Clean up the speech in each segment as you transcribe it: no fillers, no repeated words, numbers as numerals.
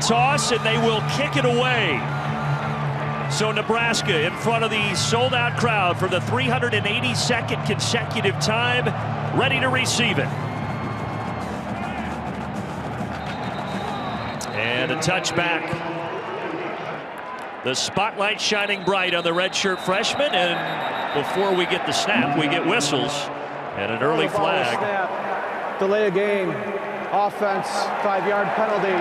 toss, and they will kick it away. So Nebraska in front of the sold-out crowd for the 382nd consecutive time, ready to receive it. And a touchback. The spotlight shining bright on the redshirt freshman, and before we get the snap, we get whistles and an early flag. Snap. Delay a game. Offense, 5-yard penalty.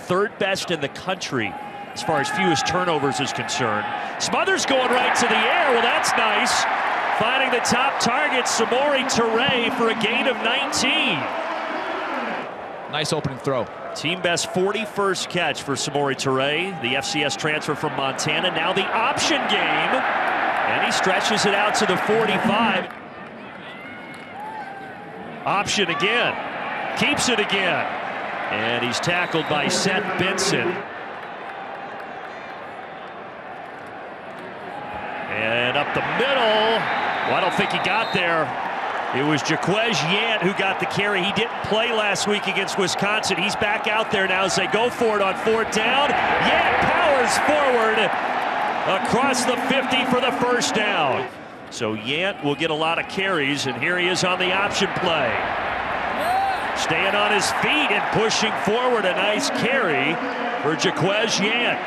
Third best in the country as far as fewest turnovers is concerned. Smothers going right to the air. Well, that's nice. Finding the top target, Samori Toure, for a gain of 19. Nice opening throw. Team best 41st catch for Samori Toure, the FCS transfer from Montana. Now the option game, and he stretches it out to the 45. Option again, keeps it again, and he's tackled by Seth Benson. And up the middle, well, I don't think he got there. It was Jaquez Yant who got the carry. He didn't play last week against Wisconsin. He's back out there now as they go for it on 4th down. Yant powers forward across the 50 for the first down. So Yant will get a lot of carries, and here he is on the option play. Staying on his feet and pushing forward. A nice carry for Jaquez Yant.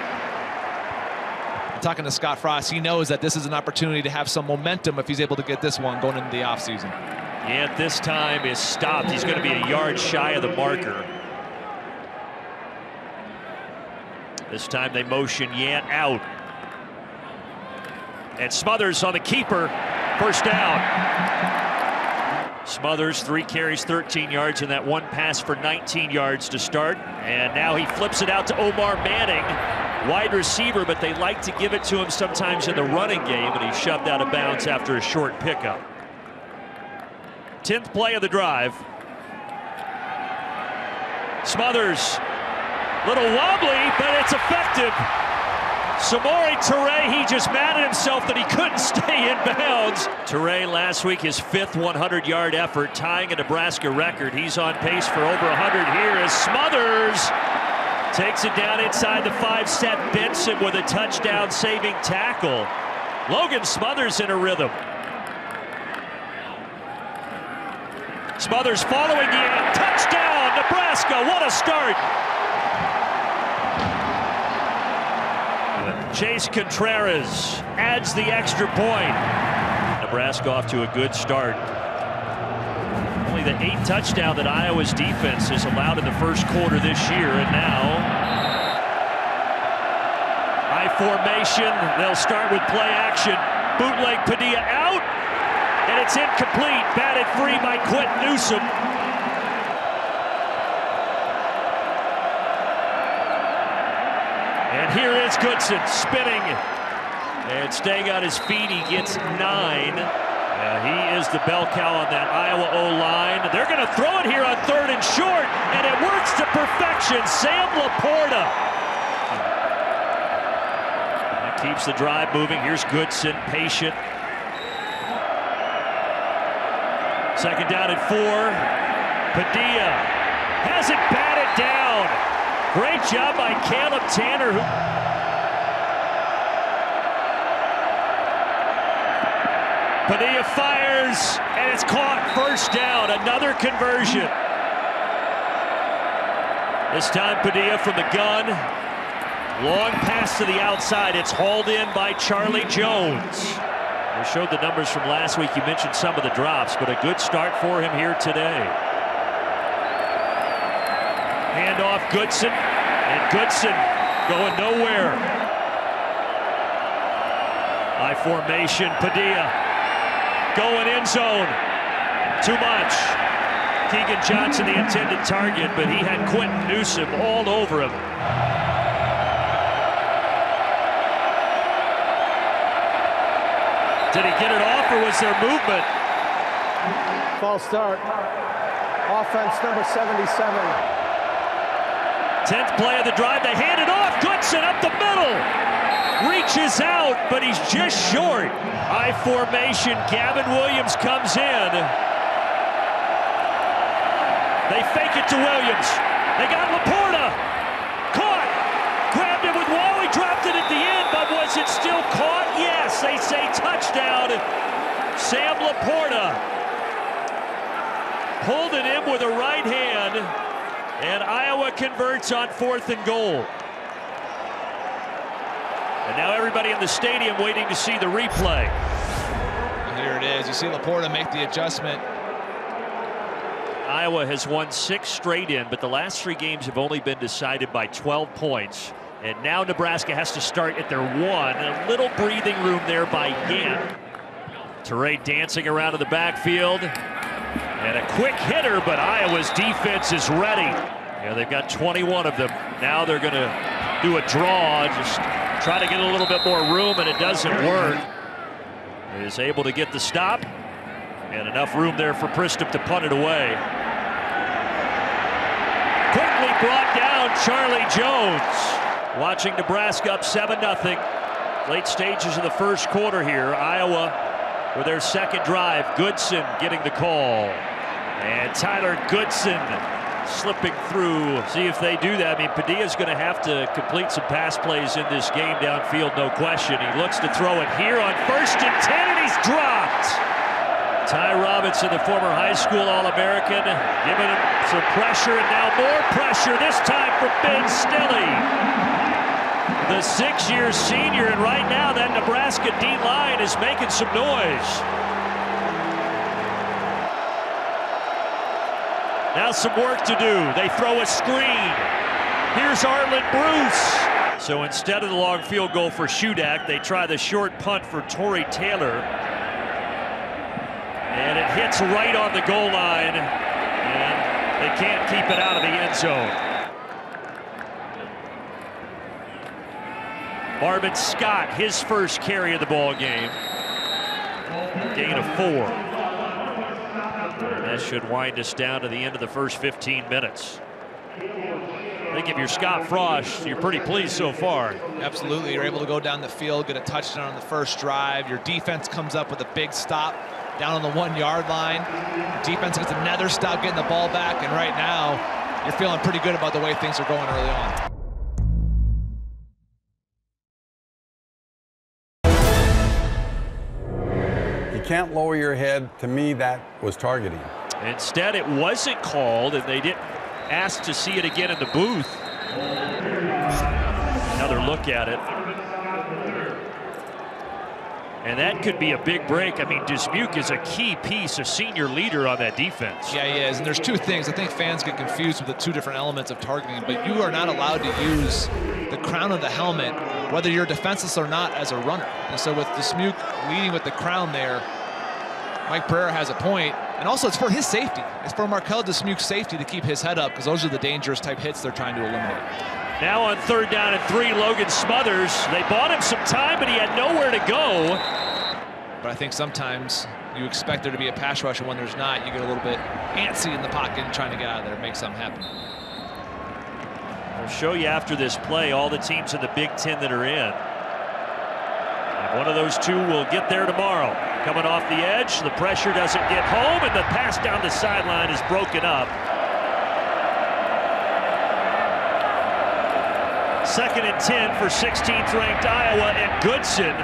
Talking to Scott Frost, he knows that this is an opportunity to have some momentum if he's able to get this one going into the offseason. Yant this time is stopped. He's going to be a yard shy of the marker. This time they motion Yant out. And Smothers on the keeper. First down. Smothers, 3 carries, 13 yards, and that one pass for 19 yards to start. And now he flips it out to Omar Manning, wide receiver, but they like to give it to him sometimes in the running game, and he's shoved out of bounds after a short pickup. 10th play of the drive. Smothers, little wobbly, but it's effective. Samori Toure, he just mad at himself that he couldn't stay in bounds. Toure last week, his 5th 100-yard effort, tying a Nebraska record. He's on pace for over 100 here as Smothers takes it down inside the 5. Seth Benson with a touchdown-saving tackle. Logan Smothers in a rhythm. Smothers following the end. Touchdown, Nebraska. What a start. Chase Contreras adds the extra point. Nebraska off to a good start. Only the 8th touchdown that Iowa's defense has allowed in the first quarter this year, and now I formation. They'll start with play action. Bootleg Padilla out, and it's incomplete. Batted free by Quentin Newsom. And here is Goodson spinning and staying on his feet. He gets 9. He is the bell cow on that Iowa O-line. They're going to throw it here on 3rd and short, and it works to perfection. Sam Laporta. That keeps the drive moving. Here's Goodson, patient. 2nd down and 4. Padilla has it batted down. Great job by Caleb Tanner. Padilla fires, and it's caught. First down, another conversion. This time Padilla from the gun. Long pass to the outside. It's hauled in by Charlie Jones. We showed the numbers from last week. You mentioned some of the drops, but a good start for him here today. Hand off Goodson, and Goodson going nowhere. High formation, Padilla going end zone. Too much. Keegan Johnson, the intended target, but he had Quentin Newsom all over him. Did he get it off, or was there movement? False start. Offense number 77. 10th play of the drive. They hand it off. Goodson up the middle. Reaches out, but he's just short. High formation. Gavin Williams comes in. They fake it to Williams. They got Laporta. Caught. Yes, they say touchdown. Sam Laporta pulled it in with a right hand, and Iowa converts on 4th and goal. And now everybody in the stadium waiting to see the replay. And here it is. You see Laporta make the adjustment. Iowa has won 6 straight in, but the last 3 games have only been decided by 12 points. And now Nebraska has to start at their 1. A little breathing room there by Yant. Teray dancing around in the backfield. And a quick hitter, but Iowa's defense is ready. Yeah, they've got 21 of them. Now they're going to do a draw, just try to get a little bit more room, and it doesn't work. Is able to get the stop. And enough room there for Princeton to punt it away. Quickly brought down Charlie Jones. Watching Nebraska up 7-0. Late stages of the first quarter here. Iowa with their second drive. Goodson getting the call. And Tyler Goodson slipping through. See if they do that. I mean, Padilla's going to have to complete some pass plays in this game downfield, no question. He looks to throw it here on 1st and 10, and he's dropped. Ty Robinson, the former high school All-American, giving him some pressure, and now more pressure, this time from Ben Stille. The 6-year senior, and right now that Nebraska D-line is making some noise. Now some work to do. They throw a screen. Here's Arlen Bruce. So instead of the long field goal for Shudak, they try the short punt for Torrey Taylor. And it hits right on the goal line, and they can't keep it out of the end zone. Marvin Scott, his first carry of the ball game. Gain of 4. And that should wind us down to the end of the first 15 minutes. I think if you're Scott Frost, you're pretty pleased so far. Absolutely. You're able to go down the field, get a touchdown on the first drive. Your defense comes up with a big stop down on the 1-yard line. Defense gets another stop getting the ball back, and right now you're feeling pretty good about the way things are going early on. You can't lower your head. To me, that was targeting. Instead, it wasn't called, and they didn't ask to see it again in the booth. Another look at it. And that could be a big break. I mean, Dismuke is a key piece, a senior leader on that defense. Yeah, he is. And there's 2 things. I think fans get confused with the 2 different elements of targeting, but you are not allowed to use the crown of the helmet, whether you're defenseless or not, as a runner. And so with Dismuke leading with the crown there, Mike Pereira has a point. And also, it's for his safety. It's for Markel Dismuke's safety to keep his head up, because those are the dangerous type hits they're trying to eliminate. Now on 3rd down and 3, Logan Smothers. They bought him some time, but he had nowhere to go. But I think sometimes you expect there to be a pass rush, and when there's not, you get a little bit antsy in the pocket and trying to get out of there and make something happen. We'll show you after this play all the teams in the Big Ten that are in. And one of those 2 will get there tomorrow. Coming off the edge, the pressure doesn't get home, and the pass down the sideline is broken up. 2nd and 10 for 16th ranked Iowa, and Goodson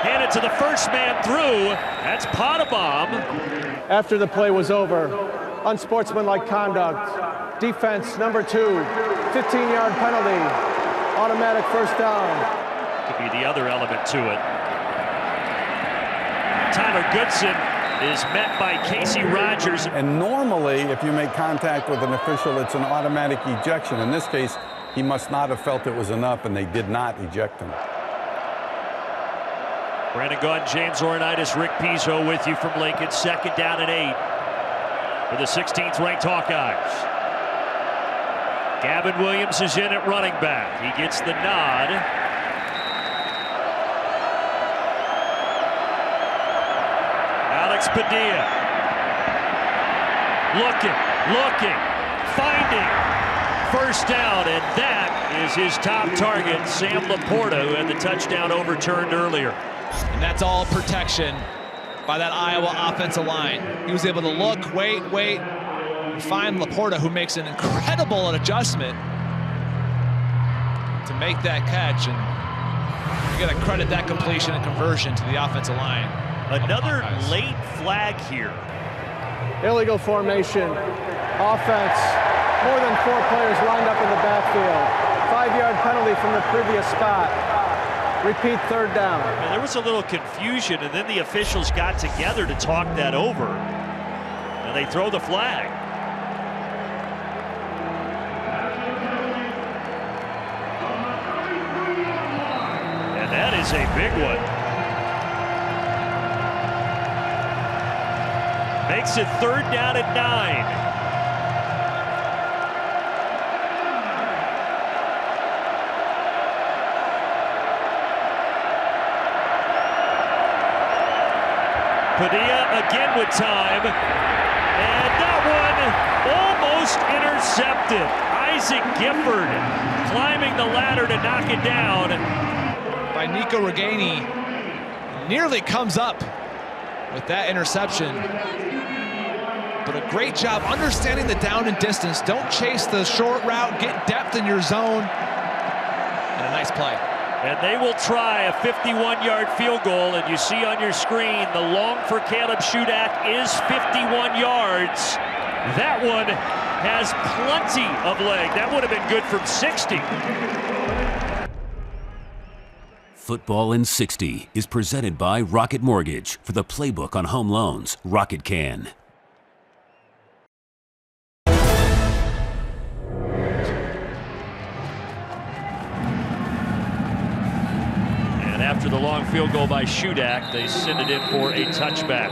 handed to the first man through. That's Potabom. After the play was over, unsportsmanlike conduct, defense number 2, 15-yard penalty, automatic first down. Could be the other element to it. Tyler Goodson is met by Casey Rogers. And normally, if you make contact with an official, it's an automatic ejection. In this case, he must not have felt it was enough, and they did not eject him. Brandon Gaudin, James Laurinaitis, Rick Pizzo with you from Lincoln. 2nd down and 8 for the 16th ranked Hawkeyes. Gavin Williams is in at running back. He gets the nod. Alex Padilla. Looking, finding. First down, and that is his top target, Sam Laporta, who had the touchdown overturned earlier. And that's all protection by that Iowa offensive line. He was able to look, wait, and find Laporta, who makes an incredible adjustment. to make that catch, and you got to credit that completion and conversion to the offensive line. Another late flag here. Illegal formation. Offense. More than 4 players lined up in the backfield. 5-yard penalty from the previous spot. Repeat 3rd down. And there was a little confusion, and then the officials got together to talk that over. And they throw the flag. And that is a big one. Makes it 3rd down at 9. Padilla again with time, and that one almost intercepted. Isaac Gifford climbing the ladder to knock it down. By Nico Reganey, nearly comes up with that interception. But a great job understanding the down and distance. Don't chase the short route, get depth in your zone, and a nice play. And they will try a 51-yard field goal, and you see on your screen the long for Caleb Shudak is 51 yards. That one has plenty of leg. That would have been good from 60. Football in 60 is presented by Rocket Mortgage. For the playbook on home loans, Rocket can. After the long field goal by Shudak, they send it in for a touchback.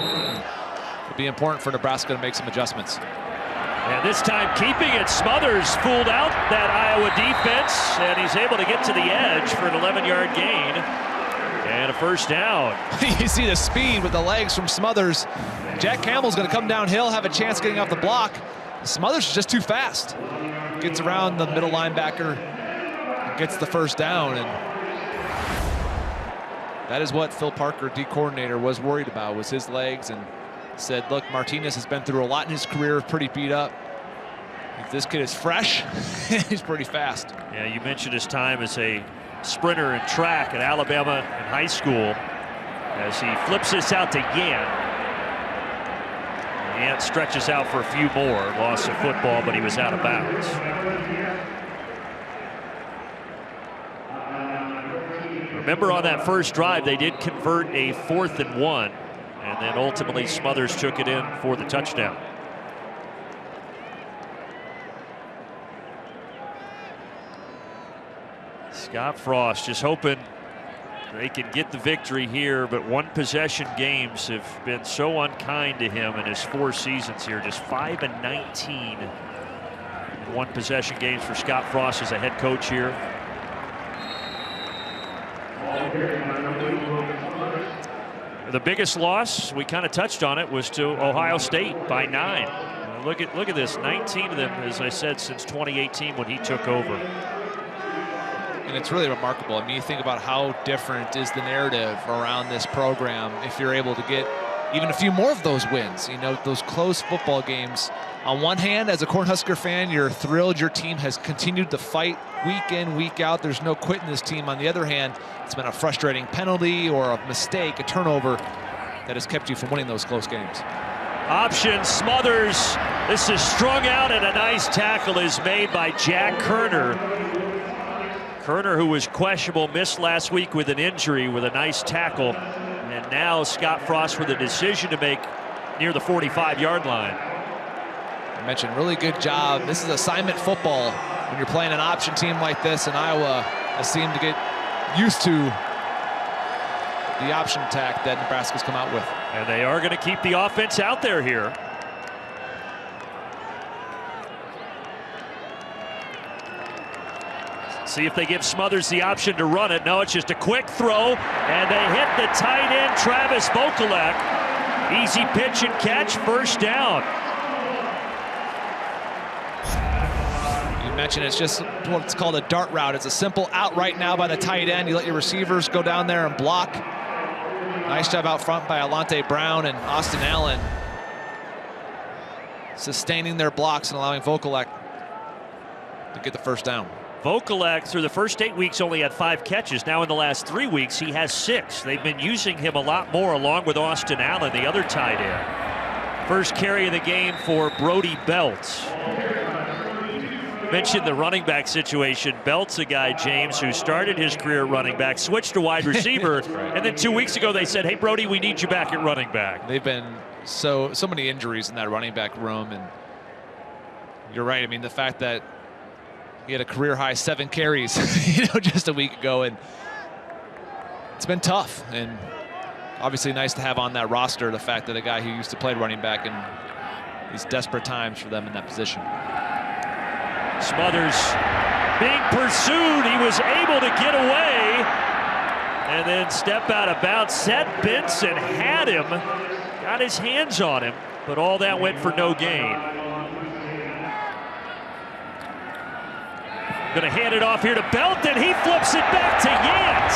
It'll be important for Nebraska to make some adjustments. And this time keeping it. Smothers fooled out that Iowa defense, and he's able to get to the edge for an 11-yard gain and a 1st down. You see the speed with the legs from Smothers. Jack Campbell's going to come downhill, have a chance getting off the block. Smothers is just too fast. Gets around the middle linebacker, gets the 1st down, and that is what Phil Parker, D coordinator, was worried about, was his legs, and said, look, Martinez has been through a lot in his career, pretty beat up. If this kid is fresh, he's pretty fast. Yeah, you mentioned his time as a sprinter in track at Alabama in high school, as he flips this out to Yant. Yant stretches out for a few more. Loss of football, but he was out of bounds. Remember, on that first drive, they did convert a 4th and 1, and then ultimately Smothers took it in for the touchdown. Scott Frost just hoping they can get the victory here, but 1-possession games have been so unkind to him in his 4 seasons here. Just 5-19 in 1-possession games for Scott Frost as a head coach here. The biggest loss, we kind of touched on it, was to Ohio State by 9. Look at this, 19 of them, as I said, since 2018 when he took over. And it's really remarkable. I mean, you think about how different is the narrative around this program if you're able to get even a few more of those wins. You know, those close football games. On one hand, as a Cornhusker fan, you're thrilled your team has continued to fight week in, week out. There's no quitting this team. On the other hand, it's been a frustrating penalty or a mistake, a turnover that has kept you from winning those close games. Option, Smothers. This is strung out, and a nice tackle is made by Jack Kerner. Kerner, who was questionable, missed last week with an injury, with a nice tackle. And now Scott Frost with a decision to make near the 45-yard line. I mentioned, really good job. This is assignment football. When you're playing an option team like this, and Iowa has seemed to get used to the option attack that Nebraska's come out with. And they are going to keep the offense out there here. See if they give Smothers the option to run it. No, it's just a quick throw, and they hit the tight end, Travis Vokalek. Easy pitch and catch, 1st down. You mentioned it's just what's called a dart route. It's a simple out right now by the tight end. You let your receivers go down there and block. Nice job out front by Alante Brown and Austin Allen, sustaining their blocks and allowing Vokalek to get the 1st down. Vokalek, through the first 8 weeks, only had 5 catches. Now in the last 3 weeks, he has 6. They've been using him a lot more, along with Austin Allen, the other tight end. First carry of the game for Brody Belt. Mentioned the running back situation. Belt's a guy, James, who started his career at running back, switched to wide receiver, right. And then 2 weeks ago they said, hey, Brody, we need you back at running back. They've been so many injuries in that running back room, and you're right. I mean, the fact that he had a career-high 7 carries, just a week ago, and it's been tough. And obviously nice to have on that roster the fact that a guy who used to play running back in these desperate times for them in that position. Smothers being pursued. He was able to get away and then step out of bounds. Seth Benson had him, got his hands on him, but all that went for no gain. Gonna hand it off here to Belt, and he flips it back to Yant.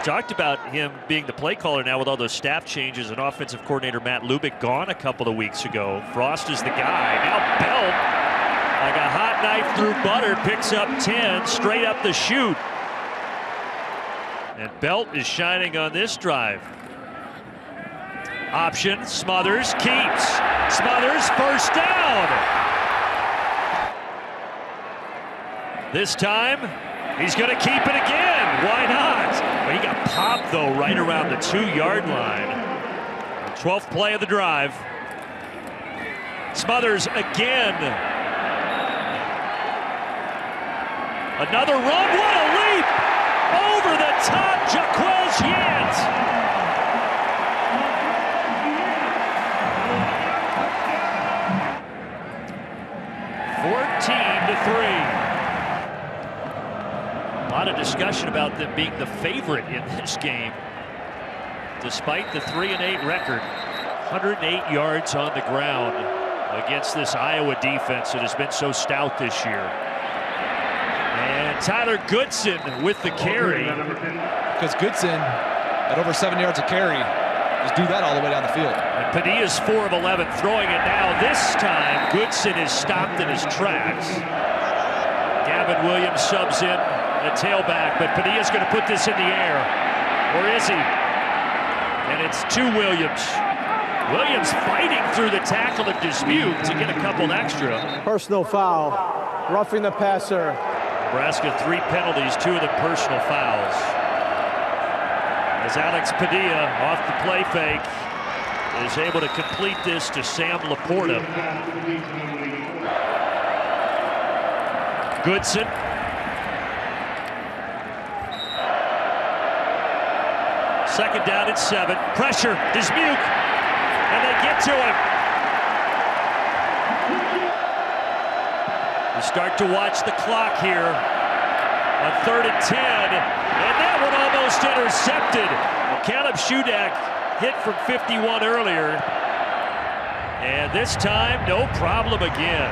Talked about him being the play caller now with all those staff changes, and offensive coordinator Matt Lubick gone a couple of weeks ago. Frost is the guy. Now Belt, like a hot knife through butter, picks up 10 straight up the chute. And Belt is shining on this drive. Option, Smothers keeps. Smothers, first down. This time, he's going to keep it again. Why not? Well, he got popped, though, right around the 2-yard line. 12th play of the drive. Smothers again. Another run. What a leap! Over the top, Jaquez Yant. A lot of discussion about them being the favorite in this game. Despite the 3-8 record, 108 yards on the ground against this Iowa defense that has been so stout this year. And Tyler Goodson with the carry. Because Goodson, at over 7 yards a carry, just do that all the way down the field. And Padilla's 4 of 11 throwing it now. This time, Goodson is stopped in his tracks. Gavin Williams subs in at tailback, but Padilla's going to put this in the air. Or is he? And it's to Williams. Williams fighting through the tackle of Dismuke to get a couple extra. Personal foul, roughing the passer. Nebraska 3 penalties, 2 of them personal fouls. As Alex Padilla, off the play fake, is able to complete this to Sam Laporta. Goodson. Second down and 7. Pressure, Dismuke, and they get to him. We start to watch the clock here on 3rd and 10, and that one almost intercepted. Well, Caleb Shudak hit from 51 earlier, and this time, no problem again.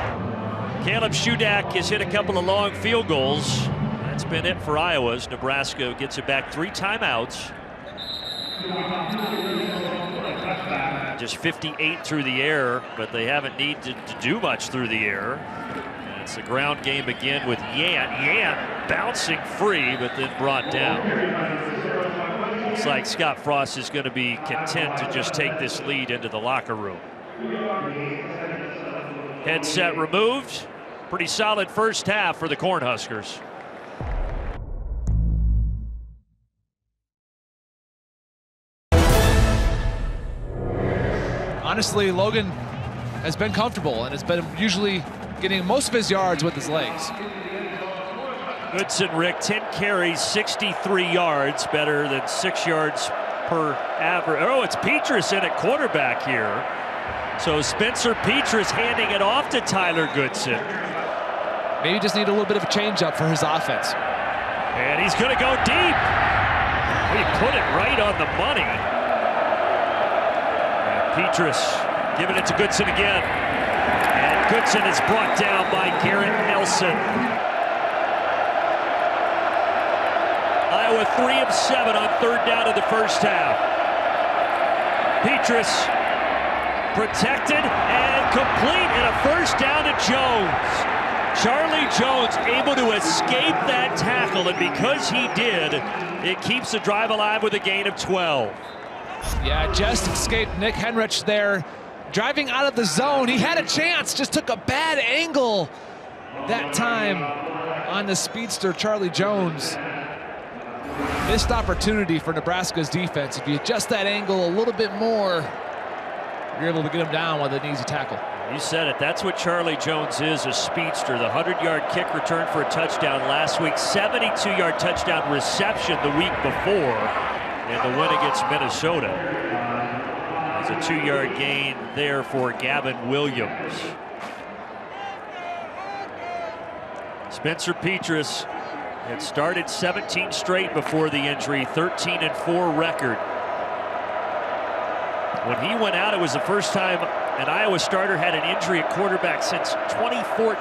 Caleb Shudak has hit a couple of long field goals. That's been it for Iowa. Nebraska gets it back 3 timeouts. Just 58 through the air, but they haven't needed to do much through the air. And it's the ground game again with Yant. Yant bouncing free, but then brought down. Looks like Scott Frost is going to be content to just take this lead into the locker room. Headset removed. Pretty solid first half for the Cornhuskers. Honestly, Logan has been comfortable and has been usually getting most of his yards with his legs. Goodson, Rick, 10 carries, 63 yards, better than 6 yards per average. Oh, it's Petrus in at quarterback here. So Spencer Petrus handing it off to Tyler Goodson. Maybe just need a little bit of a change-up for his offense. And he's going to go deep. He put it right on the money. Petrus giving it to Goodson again. And Goodson is brought down by Garrett Nelson. Iowa 3 of 7 on 3rd down in the first half. Petrus protected and complete, and a first down to Jones. Charlie Jones able to escape that tackle, and because he did, it keeps the drive alive with a gain of 12. Yeah, just escaped Nick Henrich there. Driving out of the zone, he had a chance, just took a bad angle that time on the speedster Charlie Jones. Missed opportunity for Nebraska's defense. If you adjust that angle a little bit more, you're able to get him down with an easy tackle. You said it. That's what Charlie Jones is, a speedster. The 100-yard kick return for a touchdown last week, 72-yard touchdown reception the week before in the win against Minnesota. There's a 2-yard gain there for Gavin Williams. Spencer Petrus had started 17 straight before the injury, 13-4 record. When he went out, it was the first time an Iowa starter had an injury at quarterback since 2014.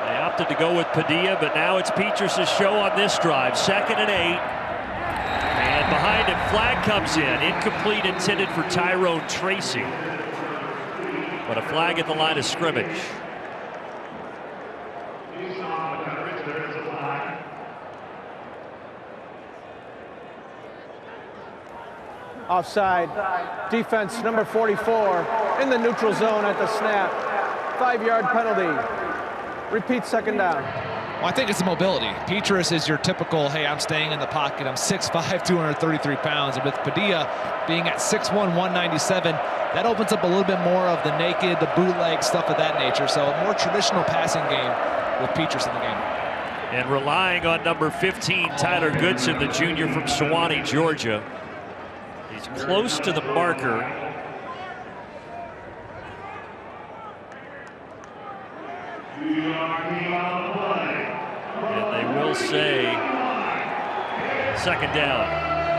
They opted to go with Padilla, but now it's Petrus' show on this drive. 2nd and 8. And behind him, flag comes in. Incomplete, intended for Tyrone Tracy. But a flag at the line of scrimmage. Offside. Defense number 44 in the neutral zone at the snap. 5-yard penalty. Repeat, 2nd down. Well, I think it's the mobility. Petrus is your typical, hey, I'm staying in the pocket. I'm 6'5", 233 pounds. And with Padilla being at 6'1", 197, that opens up a little bit more of the naked, the bootleg, stuff of that nature. So a more traditional passing game with Petrus in the game. And relying on number 15, Tyler Goodson, the junior from Sewanee, Georgia. He's close to the marker. And they will say 2nd down,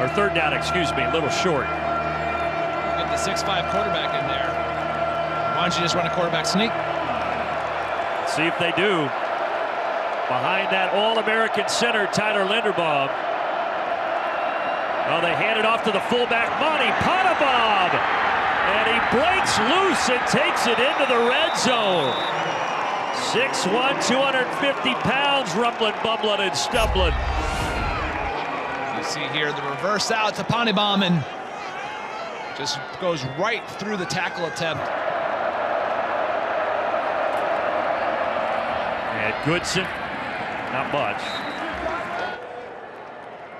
or 3rd down, excuse me, a little short. Get the 6'5" quarterback in there. Why don't you just run a quarterback sneak? Let's see if they do. Behind that All-American center, Tyler Linderbaum. Well, they hand it off to the fullback, Monty Potabom. And he breaks loose and takes it into the red zone. 6'1", 250 pounds, rumbling, bumbling, and stumbling. You see here the reverse out to Potabom and just goes right through the tackle attempt. And Goodson, not much.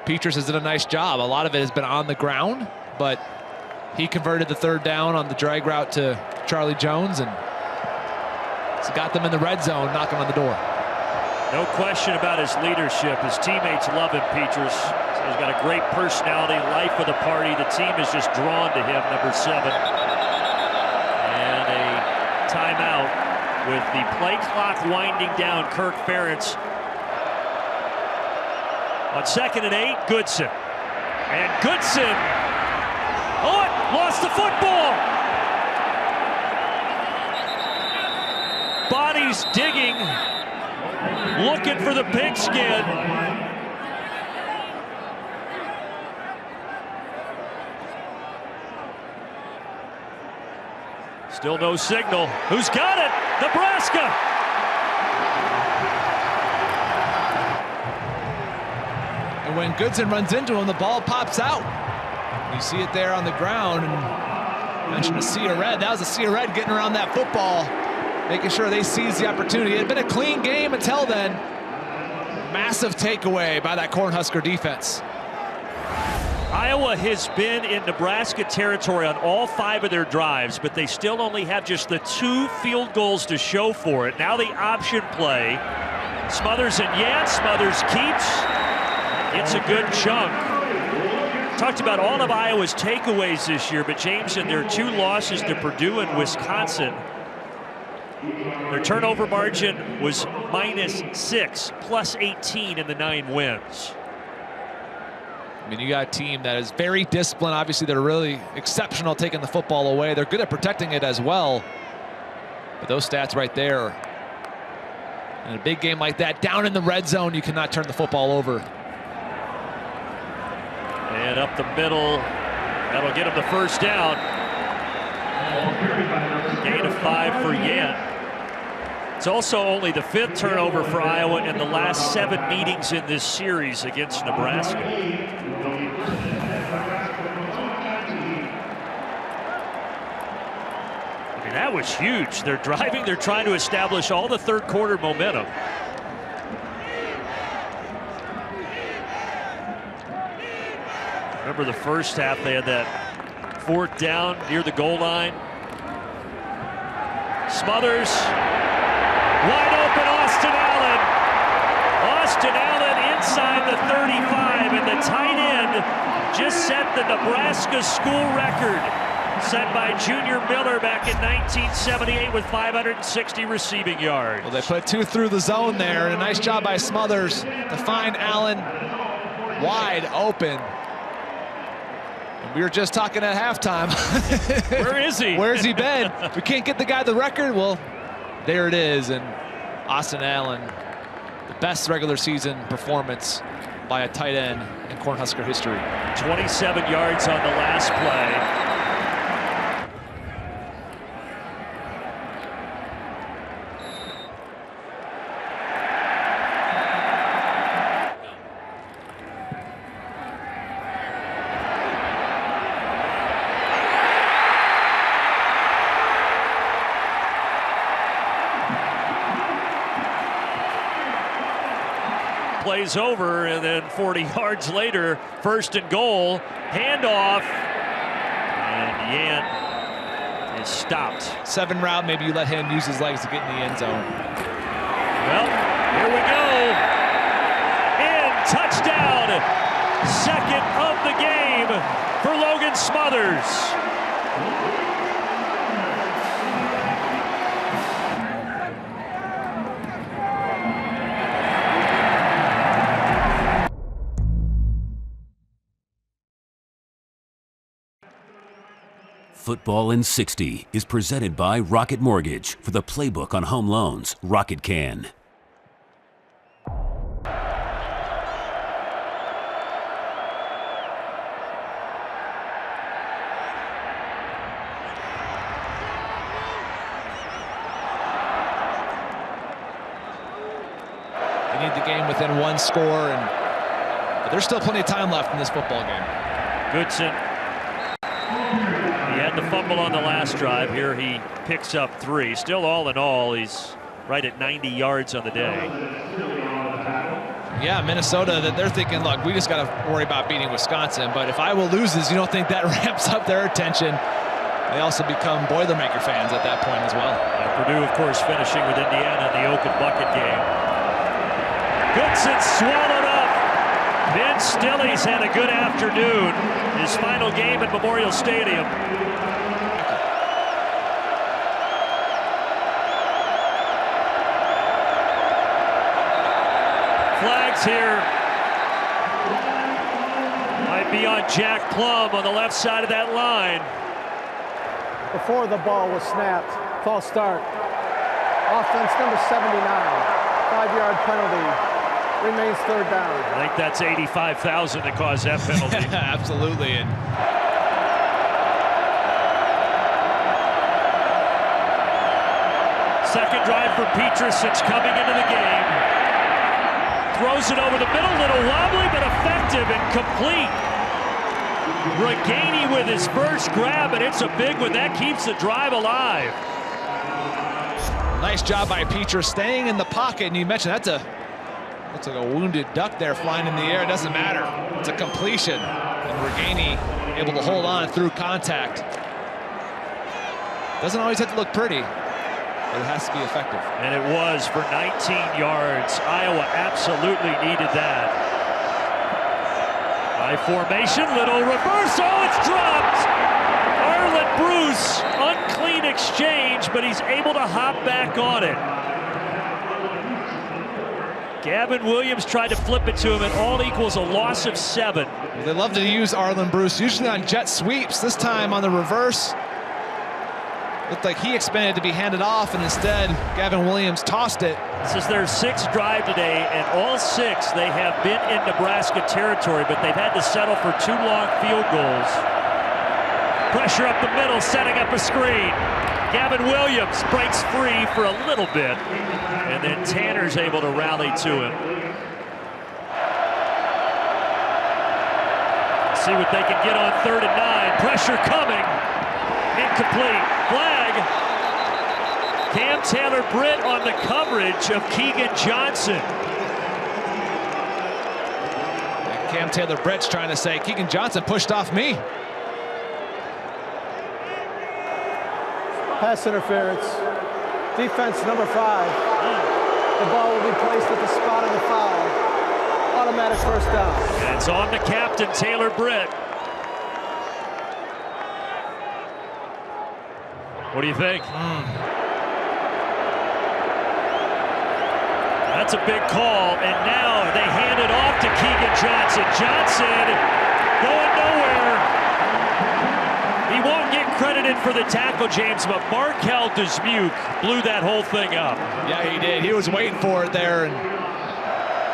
Petrus has done a nice job. A lot of it has been on the ground, but he converted the 3rd down on the drag route to Charlie Jones, and it's got them in the red zone, knocking on the door. No question about his leadership. His teammates love him, Petrus. He's got a great personality, life of the party. The team is just drawn to him, number 7. And a timeout with the play clock winding down. Kirk Ferentz on 2nd and 8, Goodson. And Goodson, oh, it lost the football. Bodies digging, looking for the pigskin. Still no signal. Who's got it? Nebraska. And when Goodson runs into him, the ball pops out. You see it there on the ground. And I mentioned a sea of red. That was a sea of red getting around that football, making sure they seize the opportunity. It had been a clean game until then. Massive takeaway by that Cornhusker defense. Iowa has been in Nebraska territory on all 5 of their drives, but they still only have just the 2 field goals to show for it. Now the option play. Smothers and Smothers keeps. It's a good chunk. Talked about all of Iowa's takeaways this year, but James said there are 2 losses to Purdue and Wisconsin. Their turnover margin was -6, plus 18 in the 9 wins. I mean, you got a team that is very disciplined. Obviously, they're really exceptional taking the football away. They're good at protecting it as well. But those stats right there, in a big game like that, down in the red zone, you cannot turn the football over. And up the middle, that'll get him the 1st down. Gain of 5 for Yant. It's also only the 5th turnover for Iowa in the last 7 meetings in this series against Nebraska. I mean, that was huge. They're driving, they're trying to establish all the third quarter momentum. Remember the first half, they had that 4th down near the goal line. Smothers, wide open, Austin Allen. Austin Allen inside the 35, and the tight end just set the Nebraska school record set by Junior Miller back in 1978 with 560 receiving yards. Well, they put 2 through the zone there, and a nice job by Smothers to find Allen wide open. We were just talking at halftime. Where is he? Where's he been? We can't get the guy the record. Well, there it is. And Austin Allen, the best regular season performance by a tight end in Cornhusker history. 27 yards on the last play. Plays over, and then 40 yards later, 1st and goal, handoff, and Yant is stopped. 7 route, maybe you let him use his legs to get in the end zone. Well, here we go, and touchdown, 2nd of the game for Logan Smothers. Football in 60 is presented by Rocket Mortgage. For the playbook on home loans, Rocket can. They need the game within 1 score, but there's still plenty of time left in this football game. Goodson. He had the fumble on the last drive. Here he picks up 3. Still, all in all, he's right at 90 yards on the day. Yeah, Minnesota, that they're thinking, look, we just got to worry about beating Wisconsin. But if Iowa loses, you don't think that ramps up their attention. They also become Boilermaker fans at that point as well. And Purdue, of course, finishing with Indiana in the Oaken Bucket game. Goodson swallowed up. Ben Stilley's had a good afternoon. His final game at Memorial Stadium. Flags here. Might be on Jack Plum on the left side of that line. Before the ball was snapped, false start. Offense number 79, 5-yard penalty. Remains 3rd down. I think that's 85,000 that caused that penalty. Absolutely. And second drive for Petrus. It's coming into the game. Throws it over the middle, little wobbly, but effective and complete. Reganey with his first grab, and it's a big one. That keeps the drive alive. nice job by Petrus staying in the pocket. And you mentioned that's looks like a wounded duck there flying in the air. It doesn't matter. It's a completion. And Reganey able to hold on through contact. Doesn't always have to look pretty, but it has to be effective. And it was for 19 yards. Iowa absolutely needed that. High formation, little reverse. Oh, it's dropped. Arlen Bruce, unclean exchange, but he's able to hop back on it. Gavin Williams tried to flip it to him, and all equals a loss of 7. Well, they love to use Arlen Bruce, usually on jet sweeps. This time on the reverse. Looked like he expected to be handed off, and instead Gavin Williams tossed it. This is their 6th drive today, and all 6 they have been in Nebraska territory, but they've had to settle for 2 long field goals. Pressure up the middle, setting up a screen. Gavin Williams breaks free for a little bit, and then Tanner's able to rally to him. See what they can get on 3rd and 9. Pressure coming. Incomplete. Flag. Cam Taylor-Britt on the coverage of Keegan Johnson. And Cam Taylor-Britt's trying to say, Keegan Johnson pushed off me. Pass interference. Defense number 5. The ball will be placed at the spot of the foul. Automatic first down. And it's on the captain, Taylor-Britt. What do you think? That's a big call, and now they hand it off to Keegan Johnson. Johnson going nowhere. He won't get credited for the tackle, James, but Markel Dismuke blew that whole thing up. Yeah, he did. He was waiting for it there. And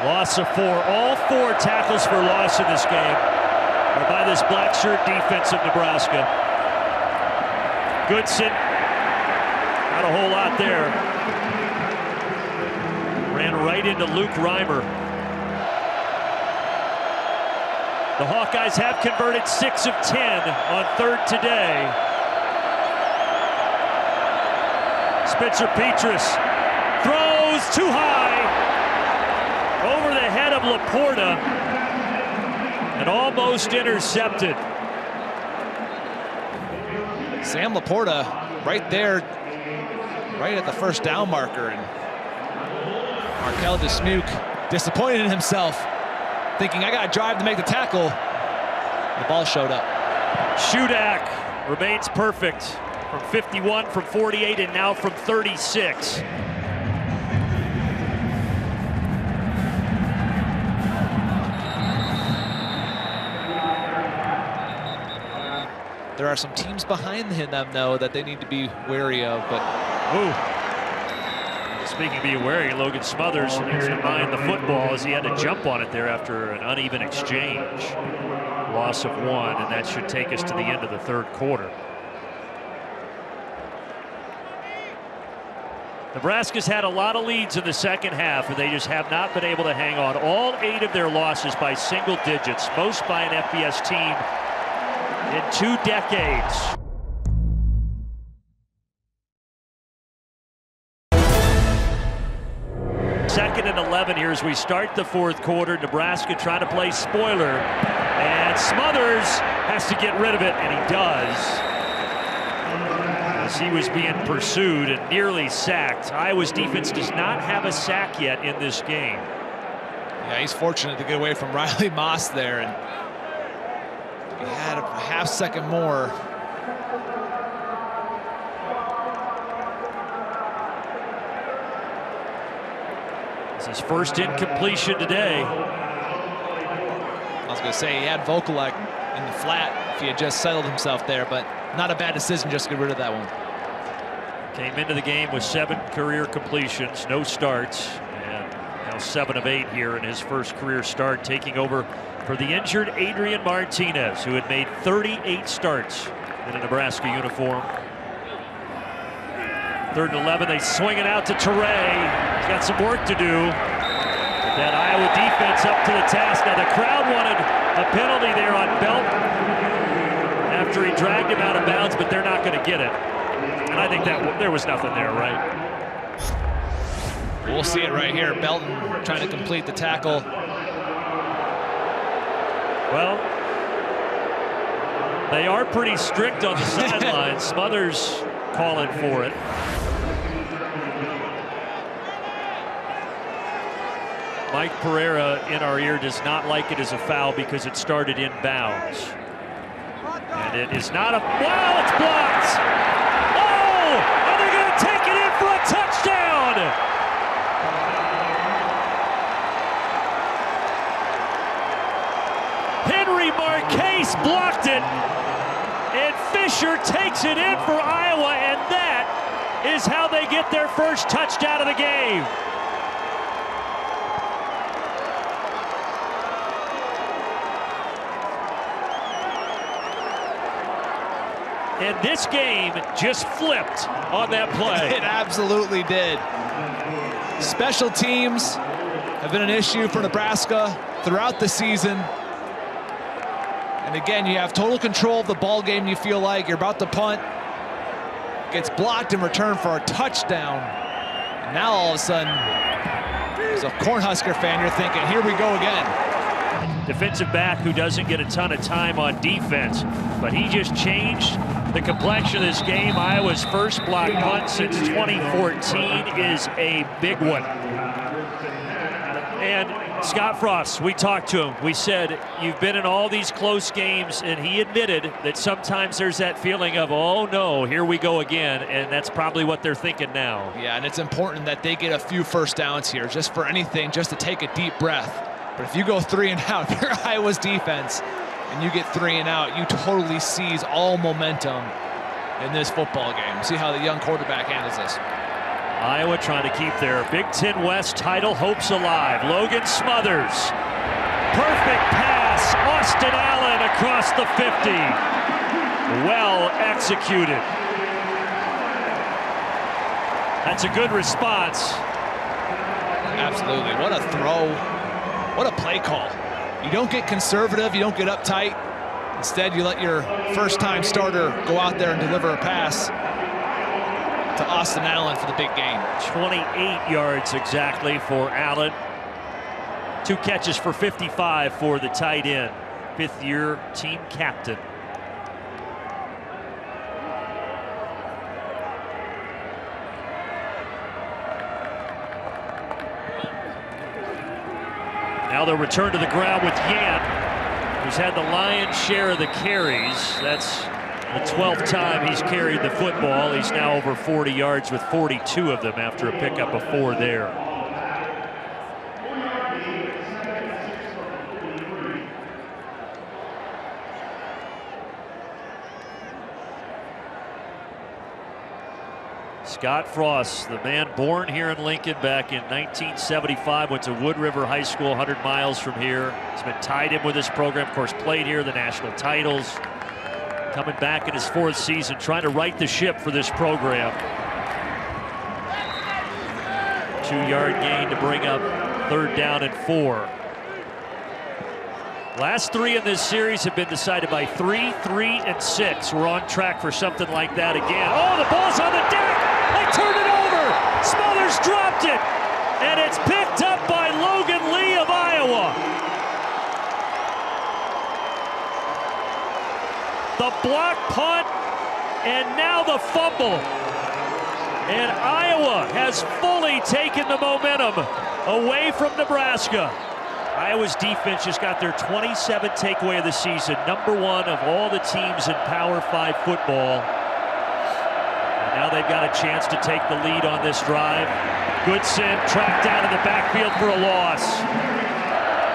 loss of 4. All 4 tackles for loss in this game are by this black shirt defense of Nebraska. Goodson, not a whole lot there. Ran right into Luke Reimer. The Hawkeyes have converted 6 of 10 on 3rd today. Spencer Petrus throws too high over the head of Laporta and almost intercepted. Sam Laporta right there, right at the first down marker. And Markel Dismuke disappointed in himself, thinking, I got to drive to make the tackle. The ball showed up. Shudak remains perfect from 51, from 48, and now from 36. There are some teams behind him, though, that they need to be wary of. But speaking of being wary, Logan Smothers needs to mind the football as he had to jump on it there after an uneven exchange. Loss of 1, and that should take us to the end of the 3rd quarter. Nebraska's had a lot of leads in the second half, and they just have not been able to hang on. All 8 of their losses by single digits, most by an FBS team in 2 decades. Second and 11 here as we start the 4th quarter. Nebraska trying to play spoiler, and Smothers has to get rid of it, and he does. As he was being pursued and nearly sacked. Iowa's defense does not have a sack yet in this game. yeah, he's fortunate to get away from Riley Moss there, and he had a half second more. It's his first incompletion today. I was going to say he had Vokalek in the flat if he had just settled himself there, but not a bad decision just to get rid of that one. Came into the game with 7 career completions, no starts, and now 7 of 8 here in his first career start, taking over for the injured Adrian Martinez, who had made 38 starts in a Nebraska uniform. 3rd and 11, they swing it out to Teray. He's got some work to do. But that Iowa defense up to the task. Now the crowd wanted a penalty there on Belton after he dragged him out of bounds, but they're not going to get it. And I think that there was nothing there, right? We'll see it right here. Belton trying to complete the tackle. Well, they are pretty strict on the sidelines. Smothers calling for it. Mike Pereira in our ear does not like it as a foul because it started inbounds. And it is not a, wow, it's blocked. Oh, and they're going to take it in for a touchdown. Henry Marquez blocked it. And Fisher takes it in for Iowa, and that is how they get their first touchdown of the game. And this game just flipped on that play. It absolutely did. Special teams have been an issue for Nebraska throughout the season. And again, you have total control of the ball game. You feel like you're about to punt. Gets blocked in return for a touchdown. And now all of a sudden, as a Cornhusker fan, you're thinking, here we go again. Defensive back who doesn't get a ton of time on defense, but he just changed the complexion of this game. Iowa's first block punt since 2014 is a big one. And Scott Frost, we talked to him. We said, you've been in all these close games, and he admitted that sometimes there's that feeling of, oh no, here we go again, and that's probably what they're thinking now. Yeah, and it's important that they get a few first downs here, just for anything, just to take a deep breath. But if you go 3 and out, if you're Iowa's defense, and you get 3 and out, you totally seize all momentum in this football game. See how the young quarterback handles this. Iowa trying to keep their Big Ten West title hopes alive. Logan Smothers. Perfect pass. Austin Allen across the 50. Well executed. That's a good response. Absolutely. What a throw. What a play call. You don't get conservative. You don't get uptight. Instead, you let your first-time starter go out there and deliver a pass to Austin Allen for the big gain. 28 yards exactly for Allen. 2 catches for 55 for the tight end. 5th-year team captain. Now they'll return to the ground with Yant, who's had the lion's share of the carries. That's the 12th time he's carried the football. He's now over 40 yards with 42 of them after a pickup of 4 there. Scott Frost, the man born here in Lincoln back in 1975, went to Wood River High School, 100 miles from here. He's been tied in with this program, of course, played here, the national titles. Coming back in his 4th season, trying to right the ship for this program. 2-yard gain to bring up 3rd down and 4. Last 3 in this series have been decided by 3, 3, and 6. We're on track for something like that again. Oh, the ball's on the deck! They turned it over! Smothers dropped it! And it's picked up by Logan Lee of Iowa. The block punt, and now the fumble. And Iowa has fully taken the momentum away from Nebraska. Iowa's defense just got their 27th takeaway of the season, #1 of all the teams in Power 5 football. And now they've got a chance to take the lead on this drive. Goodson tracked down in the backfield for a loss.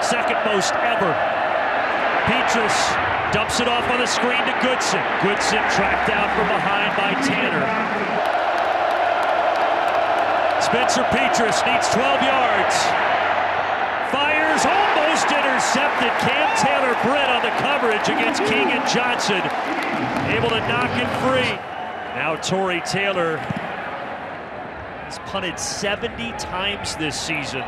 2nd most ever. Petrus dumps it off on the screen to Goodson. Goodson tracked down from behind by Tanner. Spencer Petrus needs 12 yards. Fires, almost intercepted. Cam Taylor-Britt on the coverage against Keegan Johnson. Able to knock it free. Now Torrey Taylor has punted 70 times this season.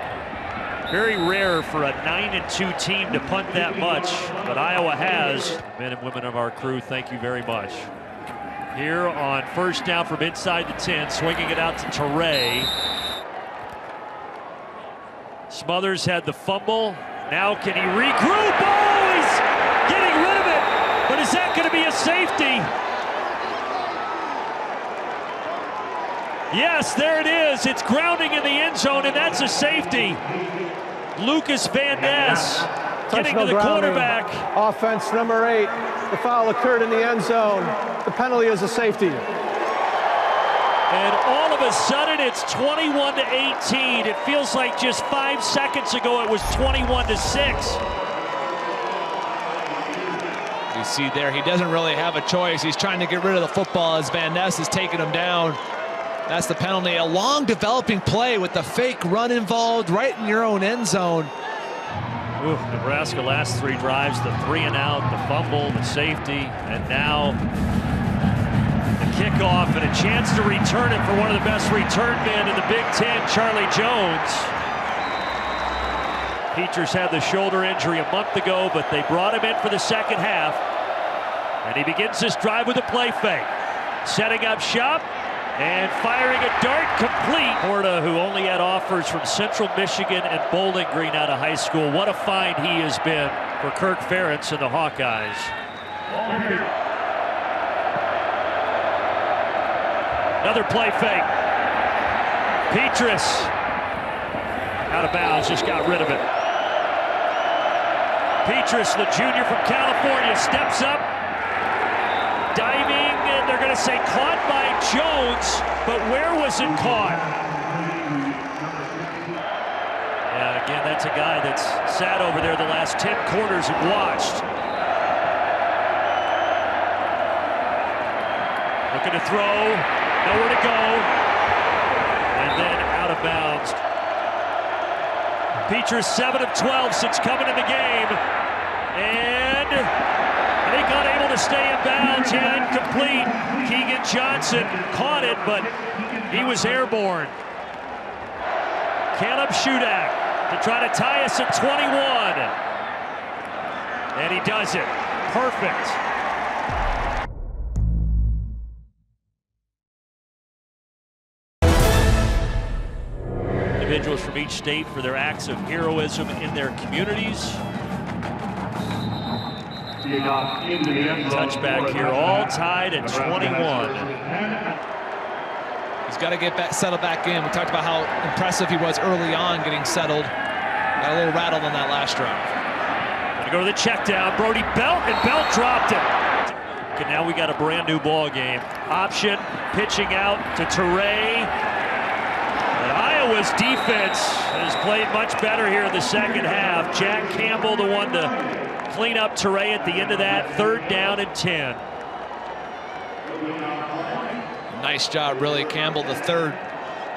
Very rare for a 9-2 team to punt that much, but Iowa has. Men and women of our crew, thank you very much. Here on 1st down from inside the 10, swinging it out to Torrey. Smothers had the fumble. Now can he regroup? Oh, he's getting rid of it. But is that going to be a safety? Yes, there it is. It's grounding in the end zone, and that's a safety. Lucas Van Ness getting to the quarterback. Offense number 8. The foul occurred in the end zone. The penalty is a safety. And all of a sudden, it's 21-18. It feels like just 5 seconds ago it was 21-6. You see there, he doesn't really have a choice. He's trying to get rid of the football as Van Ness is taking him down. That's the penalty. A long developing play with the fake run involved right in your own end zone. Ooh, Nebraska last 3 drives, the 3 and out, the fumble, the safety, and now kickoff and a chance to return it for one of the best return men in the Big Ten, Charlie Jones. Petrus had the shoulder injury a month ago, but they brought him in for the second half. And he begins this drive with a play fake. Setting up shop and firing a dart complete. Porta, who only had offers from Central Michigan and Bowling Green out of high school. What a find he has been for Kirk Ferentz and the Hawkeyes. Another play fake. Petrus out of bounds, just got rid of it. Petrus, the junior from California, steps up, diving, and they're going to say caught by Jones, but where was it caught? Yeah, again, that's a guy that's sat over there the last 10 quarters and watched. Looking to throw, nowhere to go, and then out of bounds. Petrus 7 of 12 since coming in the game, and they got able to stay in bounds and complete. Keegan Johnson caught it, but he was airborne. Caleb Shudak to try to tie us at 21, and he does it. Perfect. Individuals from each state for their acts of heroism in their communities. Touchback here, all tied at 21. He's got to get back, settled back in. We talked about how impressive he was early on getting settled. Got a little rattled on that last drive. Gonna go to the check down. Brody Belt, and Belt dropped it. Okay, now we got a brand new ball game. Option, pitching out to Teray. Iowa's defense has played much better here in the second half. Jack Campbell, the one to clean up Teray at the end of that. 3rd down and 10. Nice job, really. Campbell, the 3rd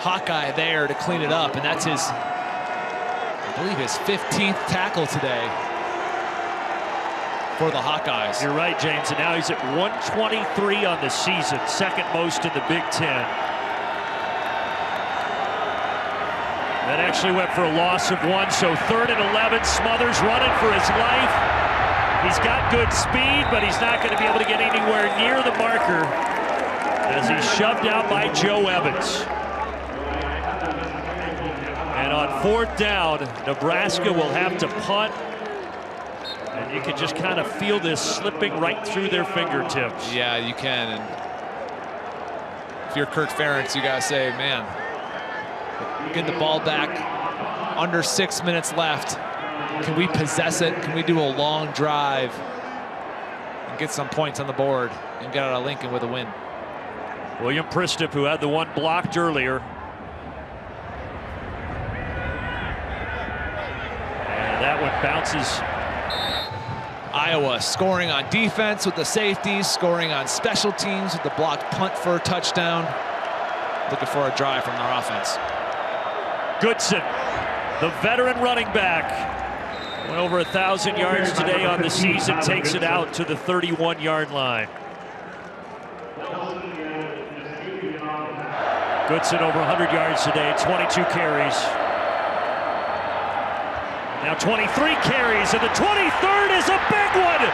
Hawkeye there to clean it up, and that's his, I believe, his 15th tackle today for the Hawkeyes. You're right, James, and now he's at 123 on the season, 2nd most in the Big Ten. That actually went for a loss of 1, so 3rd and 11. Smothers running for his life. He's got good speed, but he's not going to be able to get anywhere near the marker as he's shoved out by Joe Evans. And on 4th down, Nebraska will have to punt. And you can just kind of feel this slipping right through their fingertips. Yeah, you can. And if you're Kirk Ferentz, you got to say, man, get the ball back, under 6 minutes left. Can we possess it? Can we do a long drive and get some points on the board and get out of Lincoln with a win? William Pristip, who had the one blocked earlier. And that one bounces. Iowa scoring on defense with the safeties, scoring on special teams with the blocked punt for a touchdown. Looking for a drive from their offense. Goodson, the veteran running back, went over 1,000 yards today on the season, takes it out to the 31-yard line. Goodson over 100 yards today, 22 carries. Now 23 carries, and the 23rd is a big one.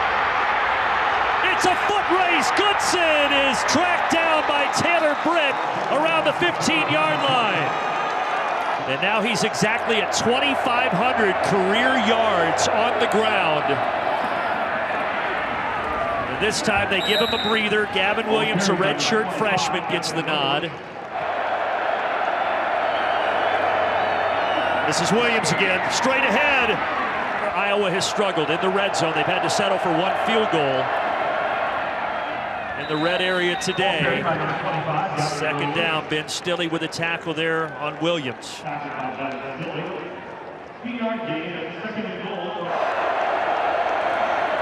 It's a foot race. Goodson is tracked down by Taylor Britt around the 15-yard line. And now he's exactly at 2,500 career yards on the ground. And this time they give him a breather. Gavin Williams, a redshirt freshman, gets the nod. This is Williams again, straight ahead. Iowa has struggled in the red zone. They've had to settle for 1 field goal in the red area today. 2nd down, Ben Stilley with a tackle there on Williams.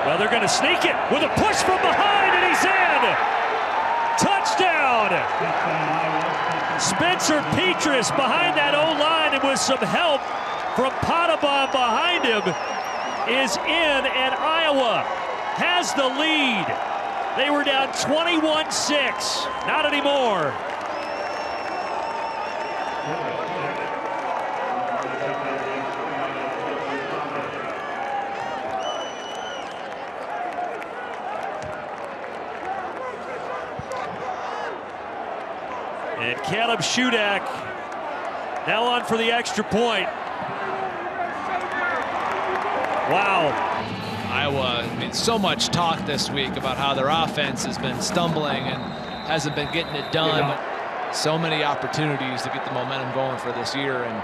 Well, they're going to sneak it with a push from behind, and he's in. Touchdown. Spencer Petrus behind that O-line, and with some help from Potabom behind him, is in, and Iowa has the lead. They were down 21-6. Not anymore. And Caleb Shudak now on for the extra point. Wow. Iowa, I mean, so much talk this week about how their offense has been stumbling and hasn't been getting it done. So many opportunities to get the momentum going for this year, and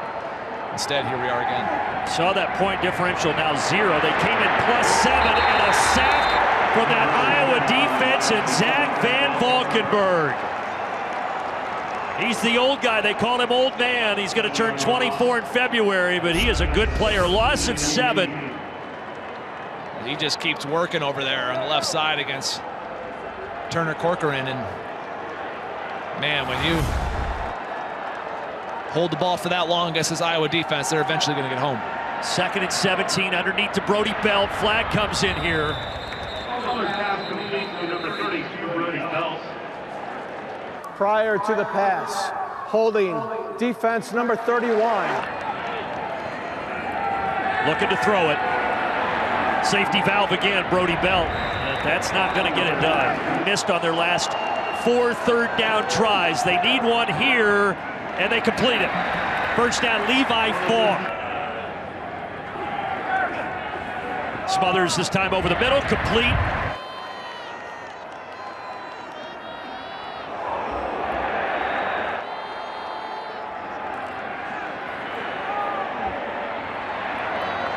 instead, here we are again. Saw that point differential now 0. They came in +7 and a sack from that Iowa defense and Zach Van Valkenburg. He's the old guy. They call him Old Man. He's going to turn 24 in February, but he is a good player. Loss of 7. He just keeps working over there on the left side against Turner Corcoran. And man, when you hold the ball for that long against this Iowa defense, they're eventually going to get home. 2nd and 17 underneath to Brody Belt. Flag comes in here. Prior to the pass, holding defense number 31. Looking to throw it. Safety valve again, Brody Belt. That's not going to get it done. Missed on their last 4 third down tries. They need one here, and they complete it. First down, Levi Fogg. Smothers this time over the middle, complete.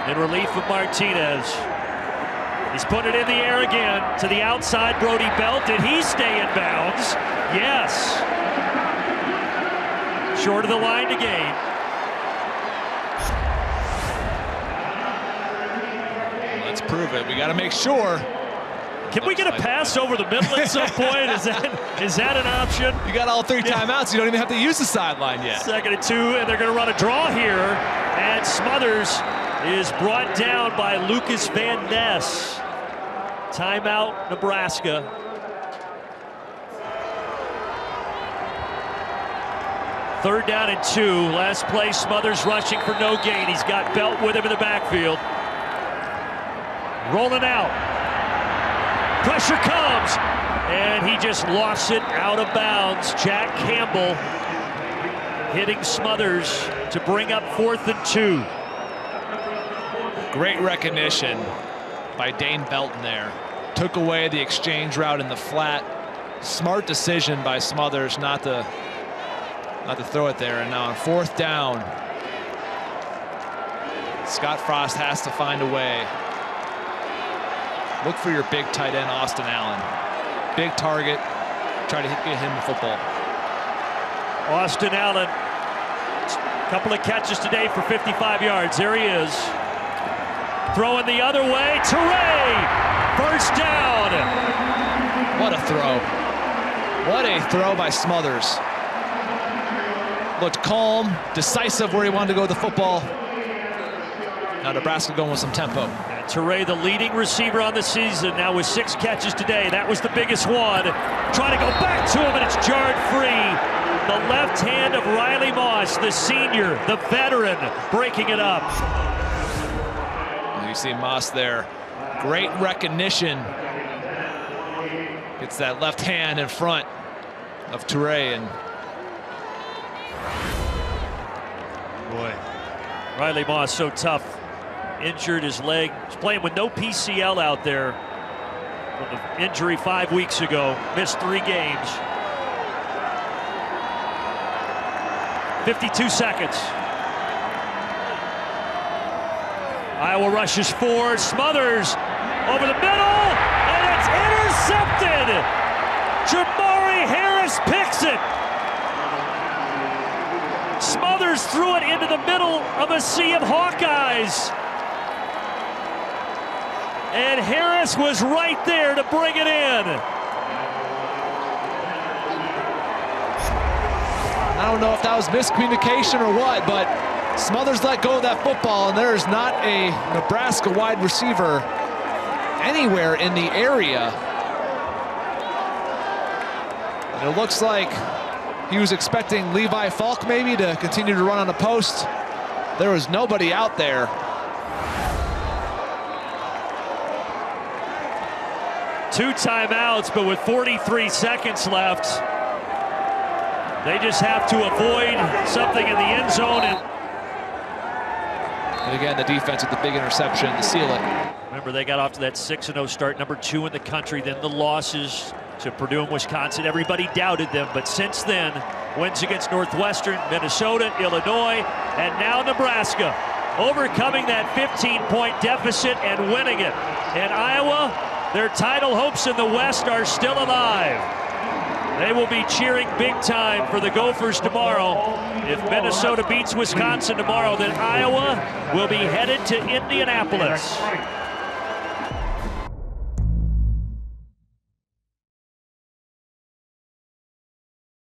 In relief of Martinez. He's putting it in the air again to the outside. Brody Belt. Did he stay in bounds? Yes. Short of the line to gain. Let's prove it. We got to make sure. Can we get a pass over the middle at some point? Is that an option? You got all 3 timeouts. You don't even have to use the sideline yet. 2nd and 2, and they're going to run a draw here. And Smothers is brought down by Lucas Van Ness. Timeout, Nebraska. Third down and 2. Last play, Smothers rushing for no gain. He's got Belt with him in the backfield. Rolling out. Pressure comes, and he just lost it out of bounds. Jack Campbell hitting Smothers to bring up 4th and 2. Great recognition by Dane Belton there. Took away the exchange route in the flat. Smart decision by Smothers not to throw it there. And now on 4th down, Scott Frost has to find a way. Look for your big tight end, Austin Allen. Big target. Try to get him the football. Austin Allen, a couple of catches today for 55 yards. There he is. Throwing the other way. Teray! First down. What a throw. What a throw by Smothers. Looked calm, decisive where he wanted to go with the football. Now Nebraska going with some tempo. Teray, the leading receiver on the season, now with 6 catches today. That was the biggest one. Trying to go back to him, and it's jarred free. The left hand of Riley Moss, the senior, the veteran, breaking it up. You see Moss there. Great recognition. Gets that left hand in front of Teray, and boy, Riley Moss so tough. Injured his leg. He's playing with no PCL out there from the injury 5 weeks ago. Missed 3 games. 52 seconds. Iowa rushes 4. Smothers over the middle, and it's intercepted. Jamari Harris picks it. Smothers threw it into the middle of a sea of Hawkeyes. And Harris was right there to bring it in. I don't know if that was miscommunication or what, but Smothers let go of that football, and there is not a Nebraska wide receiver anywhere in the area And it looks like he was expecting Levi Falk maybe to continue to run on the post. There was nobody out there. Two timeouts, but with 43 seconds left, they just have to avoid something in the end zone. And again, the defense with the big interception to seal it. Remember, they got off to that 6-0 start, number 2 in the country. Then the losses to Purdue and Wisconsin. Everybody doubted them, but since then, wins against Northwestern, Minnesota, Illinois, and now Nebraska, overcoming that 15-point deficit and winning it. And Iowa, their title hopes in the West are still alive. They will be cheering big time for the Gophers tomorrow. If Minnesota beats Wisconsin tomorrow, then Iowa will be headed to Indianapolis.